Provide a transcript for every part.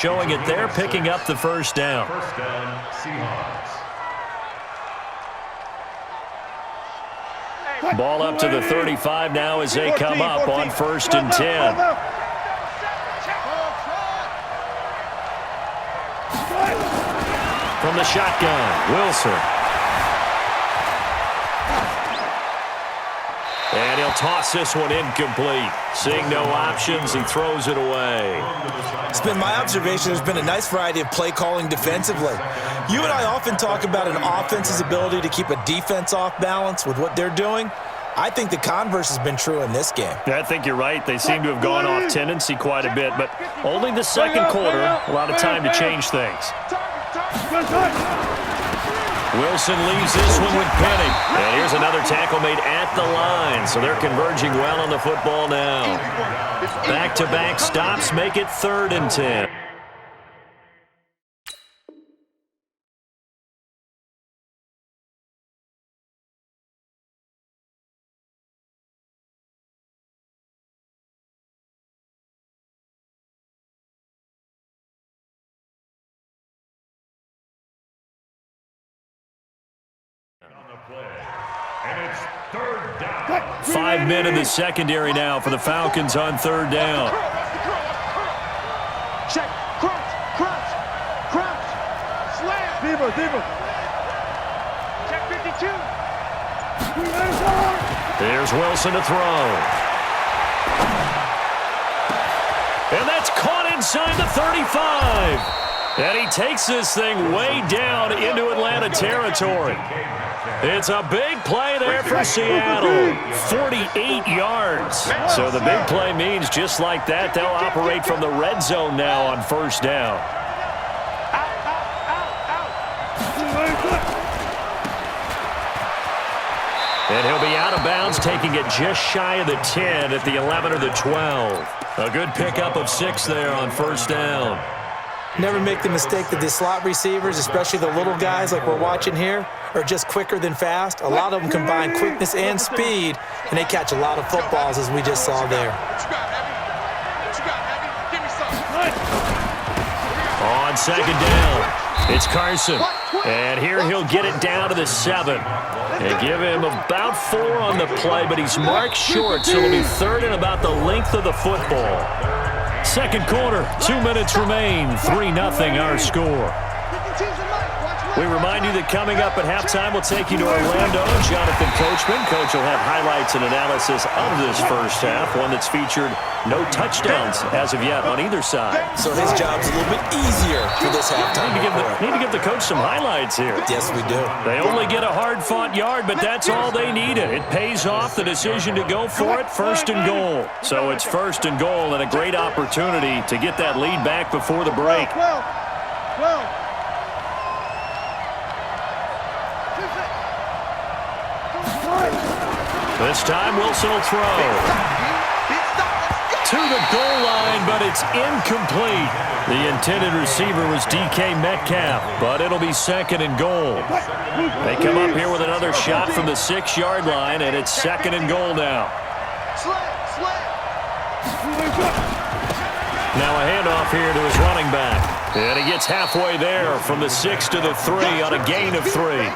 Showing it there, picking up the first down. First down, Seahawks. Ball up to the 35 now as they come up on 1st and 10. From the shotgun, Wilson. And he'll toss this one incomplete. Seeing no options, he throws it away. It's been my observation there's been a nice variety of play calling defensively. You and I often talk about an offense's ability to keep a defense off balance with what they're doing. I think the converse has been true in this game. I think you're right. They seem to have gone off tendency quite a bit, but only the second quarter, a lot of time to change things. Wilson leaves this one with Penny. And here's another tackle made at the line, so they're converging well on the football now. Back-to-back stops make it 3rd and 10. And it's 3rd down. 5 men in the secondary now for the Falcons on 3rd down. Check, crouch, slam. Deeper. Check 52. There's Wilson to throw. And that's caught inside the 35. And he takes this thing way down into Atlanta territory. It's a big play there for Seattle. 48 yards. So the big play means just like that, they'll operate from the red zone now on 1st down. And he'll be out of bounds, taking it just shy of the 10 at the 11 or the 12. A good pickup of 6 there on 1st down. Never make the mistake that the slot receivers, especially the little guys like we're watching here, are just quicker than fast. A lot of them combine quickness and speed, and they catch a lot of footballs, as we just saw there. On 2nd down, it's Carson. And here he'll get it down to the 7. And give him about 4 on the play, but he's marked short, so it'll be 3rd and about the length of the football. Second quarter, 2 minutes remain, 3-0 our score. We remind you that coming up at halftime, we'll take you to Orlando. Jonathan Coachman. Coach will have highlights and analysis of this first half, one that's featured no touchdowns as of yet on either side. So his job's a little bit easier for this halftime. Need to give the coach some highlights here. Yes, we do. They only get a hard-fought yard, but that's all they needed. It pays off the decision to go for it, 1st and goal. So it's 1st and goal and a great opportunity to get that lead back before the break. This time, Wilson will throw. To the goal line, but it's incomplete. The intended receiver was DK Metcalf, but it'll be 2nd and goal. They come up here with another shot from the 6-yard line, and it's 2nd and goal now. Now a handoff here to his running back. And he gets halfway there from the 6 to the 3 on a gain of 3.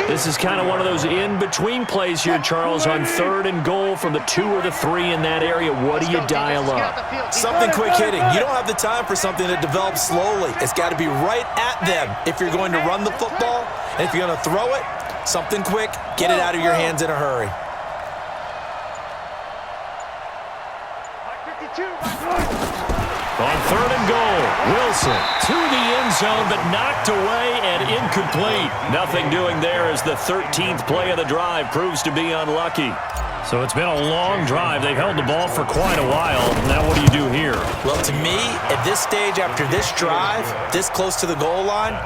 This is kind of one of those in-between plays here, Charles, on 3rd and goal from the 2 or the 3 in that area. What do you dial up? Something quick hitting. You don't have the time for something that develops slowly. It's got to be right at them if you're going to run the football. And if you're going to throw it, something quick, get it out of your hands in a hurry. On 3rd and goal, Wilson to the end zone, but knocked away and incomplete. Nothing doing there as the 13th play of the drive proves to be unlucky. So it's been a long drive. They've held the ball for quite a while. Now what do you do here? Well, to me, at this stage after this drive, this close to the goal line,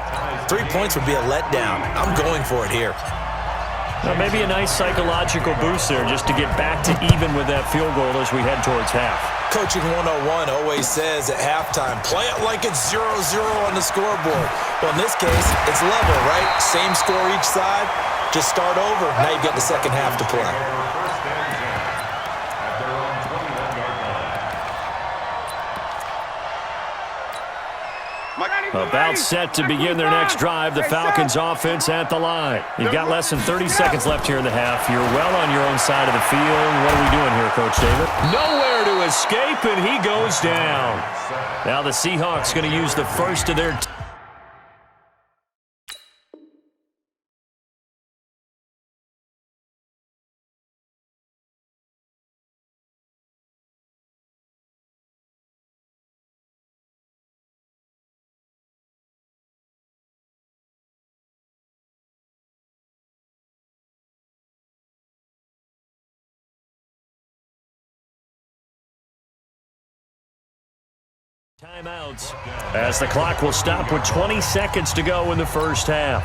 3 points would be a letdown. I'm going for it here. Well, maybe a nice psychological boost there just to get back to even with that field goal as we head towards half. Coaching 101 always says at halftime, play it like it's 0-0 on the scoreboard. Well, in this case, it's level, right? Same score each side. Just start over. Now you've got the second half to play. About set to begin their next drive, the Falcons offense at the line. You've got less than 30 seconds left here in the half. You're well on your own side of the field. What are we doing here, Coach David? Nowhere to escape, and he goes down. Now the Seahawks going to use the first of their timeouts as the clock will stop with 20 seconds to go in the first half.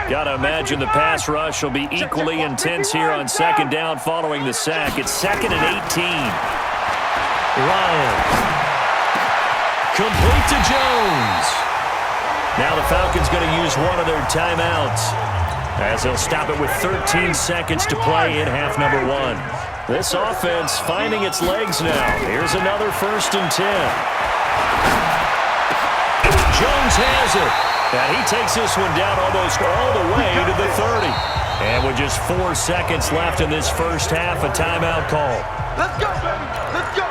Got to imagine the pass rush will be equally intense here on second down following the sack. It's 2nd and 18. Ryan. Complete to Jones. Now the Falcons going to use one of their timeouts as they'll stop it with 13 seconds to play in half number 1. This offense finding its legs now. Here's another 1st and 10. Jones has it. And he takes this one down almost all the way to the 30. And with just 4 seconds left in this first half, a timeout call. Let's go, baby. Let's go.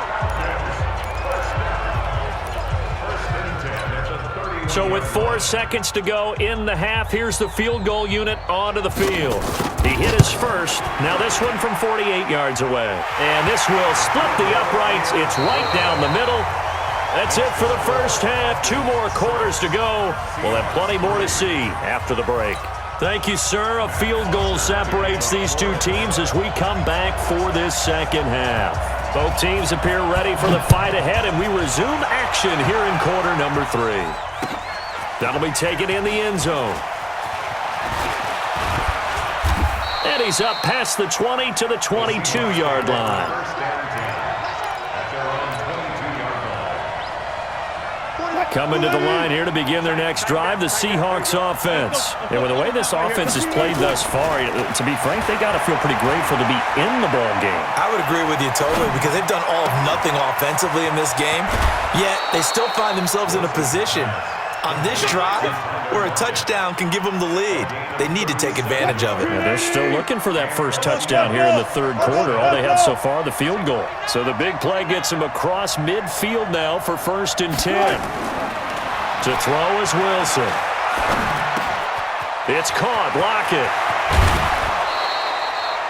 So with 4 seconds to go in the half, here's the field goal unit onto the field. He hit his first. Now this one from 48 yards away. And this will split the uprights. It's right down the middle. That's it for the first half. 2 more quarters to go. We'll have plenty more to see after the break. Thank you, sir. A field goal separates these two teams as we come back for this second half. Both teams appear ready for the fight ahead, and we resume action here in quarter number 3. That'll be taken in the end zone. And he's up past the 20 to the 22-yard line. Coming to the line here to begin their next drive, the Seahawks offense. And with the way this offense has played thus far, to be frank, they got to feel pretty grateful to be in the ball game. I would agree with you totally because they've done all of nothing offensively in this game, yet they still find themselves in a position on this drive where a touchdown can give them the lead. They need to take advantage of it. And they're still looking for that first touchdown here in the third quarter. All they have so far, the field goal. So the big play gets them across midfield now for 1st and 10. To throw is Wilson. It's caught. Lockett.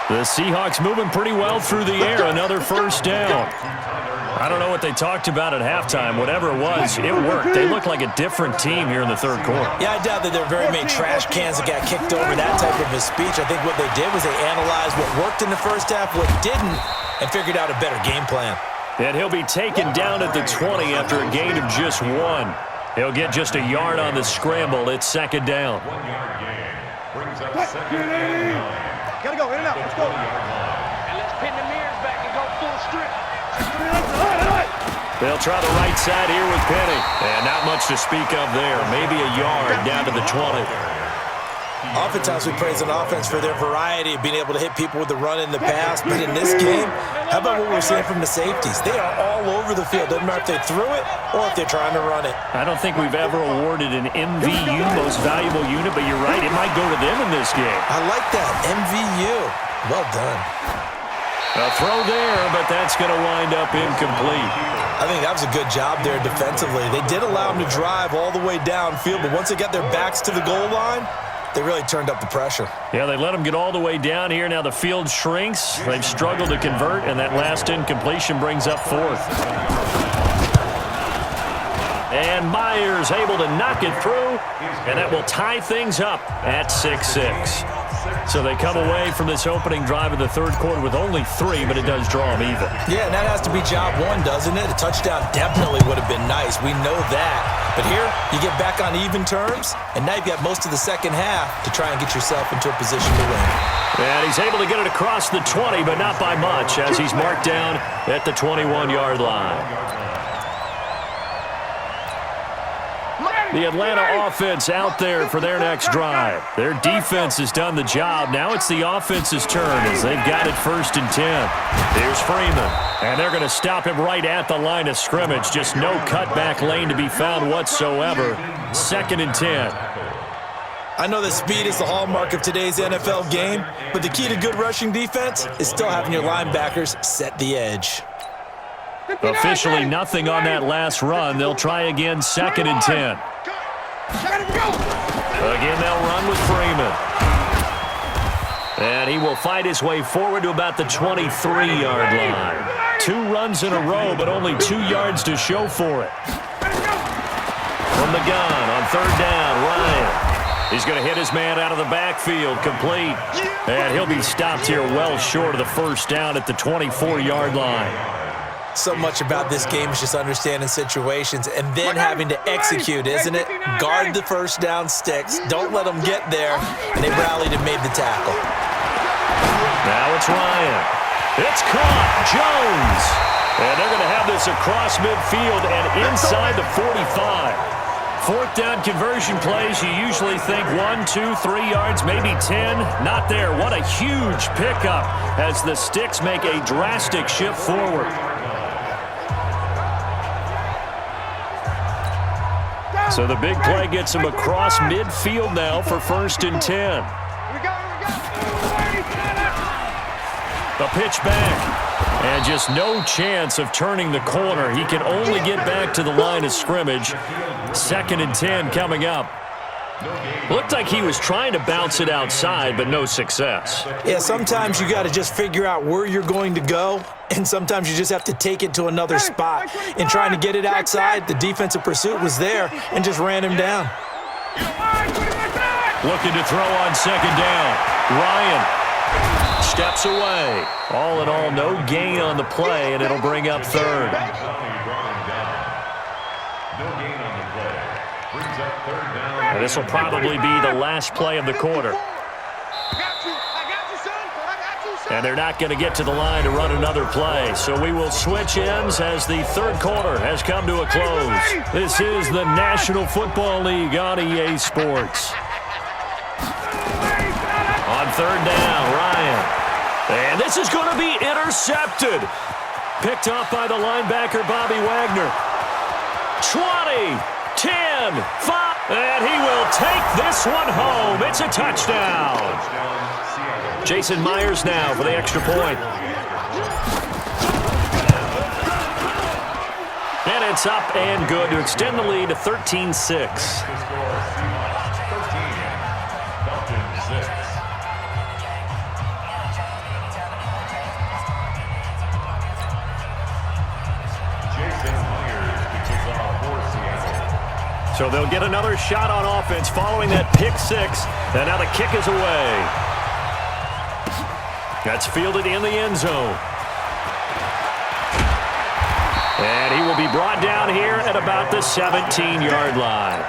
The Seahawks moving pretty well through the air. Another first down. I don't know what they talked about at halftime. Whatever it was, it worked. They look like a different team here in the third quarter. Yeah, I doubt that there are very many trash cans that got kicked over, that type of a speech. I think what they did was they analyzed what worked in the first half, what didn't, and figured out a better game plan. And he'll be taken down at the 20 after a gain of just 1. He'll get just a yard on the scramble. It's 2nd down. 1 yard gain. Brings up 2nd and 9. Gotta go, in and out. Let's go. And let's pin the mirrors back and go full strip. They'll try the right side here with Penny. And not much to speak of there. Maybe a yard down to the 20. Oftentimes we praise an offense for their variety of being able to hit people with the run in the pass, but in this game, how about what we're seeing from the safeties? They are all over the field. Doesn't matter if they threw it or if they're trying to run it. I don't think we've ever awarded an MVU, most valuable unit, but you're right, it might go to them in this game. I like that, MVU. Well done. A throw there, but that's going to wind up incomplete. I think that was a good job there defensively. They did allow them to drive all the way downfield, but once they got their backs to the goal line, they really turned up the pressure. Yeah, they let them get all the way down here. Now the field shrinks. They've struggled to convert, and that last incompletion brings up 4th. And Myers able to knock it through, and that will tie things up at 6-6. So they come away from this opening drive of the third quarter with only 3, but it does draw them even. Yeah, and that has to be job 1, doesn't it? A touchdown definitely would have been nice. We know that. But here, you get back on even terms, and now you've got most of the second half to try and get yourself into a position to win. And he's able to get it across the 20, but not by much, as he's marked down at the 21-yard line. The Atlanta offense out there for their next drive. Their defense has done the job. Now it's the offense's turn as they've got it 1st and 10. Here's Freeman. And they're going to stop him right at the line of scrimmage. Just no cutback lane to be found whatsoever. 2nd and 10. I know that speed is the hallmark of today's NFL game, but the key to good rushing defense is still having your linebackers set the edge. Officially nothing on that last run. They'll try again 2nd and 10. Again, they'll run with Freeman. And he will fight his way forward to about the 23-yard line. 2 runs in a row, but only 2 yards to show for it. From the gun on 3rd down, Ryan. He's going to hit his man out of the backfield, complete. And he'll be stopped here well short of the 1st down at the 24-yard line. So much about this game is just understanding situations and then having to execute, isn't it? Guard the 1st down sticks. Don't let them get there. And they rallied and made the tackle. Now it's Ryan. It's caught. Jones. And they're going to have this across midfield and inside the 45. 4th down conversion plays, you usually think 1, 2, 3 yards, maybe 10. Not there. What a huge pickup as the sticks make a drastic shift forward. So the big play gets him across midfield now for 1st and 10. The pitch back. And just no chance of turning the corner. He can only get back to the line of scrimmage. 2nd and 10 coming up. Looked like he was trying to bounce it outside, but no success. Yeah, sometimes you got to just figure out where you're going to go, and sometimes you just have to take it to another spot. In trying to get it outside, the defensive pursuit was there and just ran him down. Looking to throw on 2nd down. Ryan steps away. All in all, no gain on the play, and it'll bring up 3rd. And this will probably be the last play of the quarter. And they're not going to get to the line to run another play. So we will switch ends as the 3rd quarter has come to a close. This is the National Football League on EA Sports. On 3rd down, Ryan. And this is going to be intercepted. Picked off by the linebacker, Bobby Wagner. 20, 10, 5. And he will take this one home. It's a touchdown. Jason Myers now for the extra point. And it's up and good to extend the lead to 13-6. So they'll get another shot on offense following that pick 6. And now the kick is away. That's fielded in the end zone. And he will be brought down here at about the 17-yard line.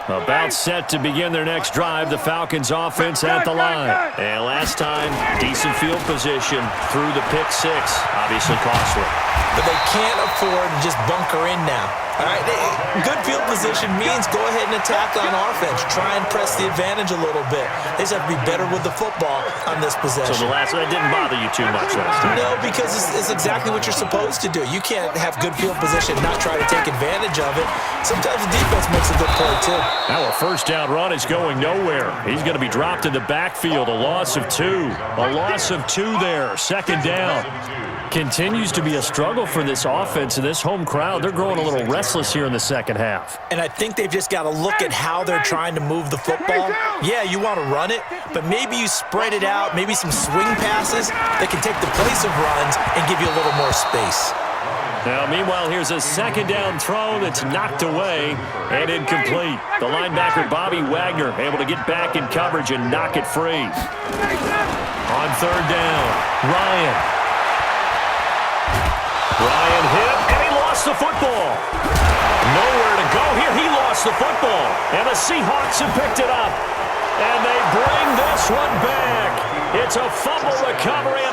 About set to begin their next drive, the Falcons offense at the line. And last time, decent field position through the pick 6. Obviously costly. But they can't afford to just bunker in now. All right, good field position means go ahead and attack on offense. Try and press the advantage a little bit. They just have to be better with the football on this possession. So that didn't bother you too much last time? No, because it's exactly what you're supposed to do. You can't have good field position and not try to take advantage of it. Sometimes the defense makes a good play, too. Now a 1st down run is going nowhere. He's going to be dropped in the backfield. A loss of 2. A loss of 2 there. 2nd down. Continues to be a struggle for this offense and this home crowd. They're growing a little restless here in the 2nd half. And I think they've just got to look at how they're trying to move the football. Yeah, you want to run it, but maybe you spread it out, maybe some swing passes that can take the place of runs and give you a little more space. Now, meanwhile, here's a 2nd down throw that's knocked away and incomplete. The linebacker, Bobby Wagner, able to get back in coverage and knock it free. On 3rd down, Ryan hit, and he lost the football. Nowhere to go here. He lost the football, and the Seahawks have picked it up. And they bring this one back. It's a fumble recovery.